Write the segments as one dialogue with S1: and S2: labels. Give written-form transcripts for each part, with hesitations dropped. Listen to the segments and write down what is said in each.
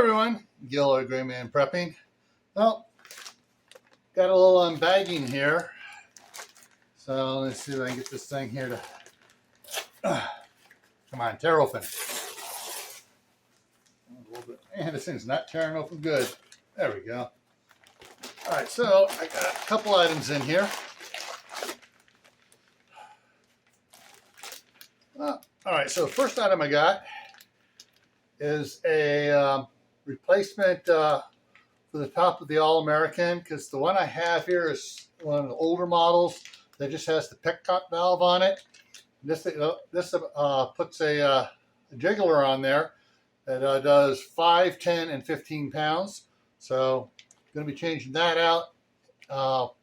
S1: everyone, Gil Gray Man Prepping. Well, got a little unbagging here. So let's see if I can get this thing here to come on, tear open. A little bit. Man, this thing's not tearing open good. There we go. All right, so I got a couple items in here. All right, so the first item I got is a replacement for the top of the All-American, because the one I have here is one of the older models that just has the petcock valve on it. This puts a jiggler on there that does 5, 10, and 15 pounds. So I'm going to be changing that out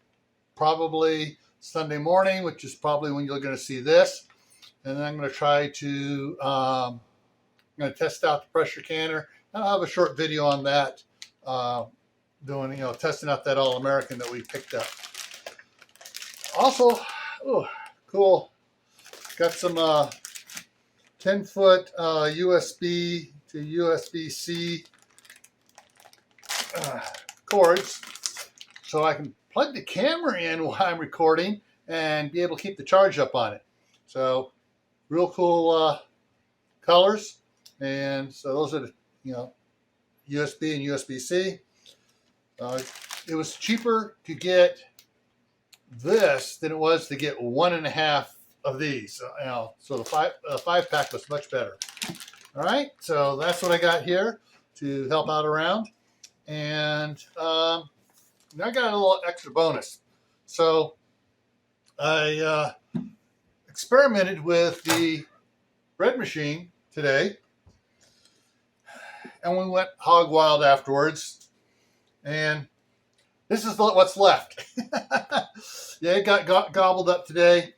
S1: probably Sunday morning, which is probably when you're going to see this. And then I'm going to try to I'm going to test out the pressure canner. I'll have a short video on that, testing out that All-American that we picked up. Also, cool, got some 10-foot USB to USB-C cords, so I can plug the camera in while I'm recording and be able to keep the charge up on it. So, real cool colors. And so those are the, USB and USB-C. It was cheaper to get this than it was to get 1.5 of these. So the five pack was much better. All right, so that's what I got here to help out around. And I got a little extra bonus. So I experimented with the bread machine today, and we went hog wild afterwards, and this is what's left. Yeah, it got gobbled up today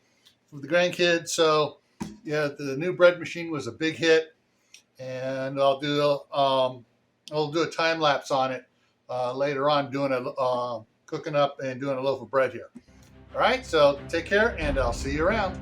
S1: with the grandkids. So yeah, the new bread machine was a big hit, and I'll do a time lapse on it later on, doing cooking up and doing a loaf of bread here. All right, so take care, and I'll see you around.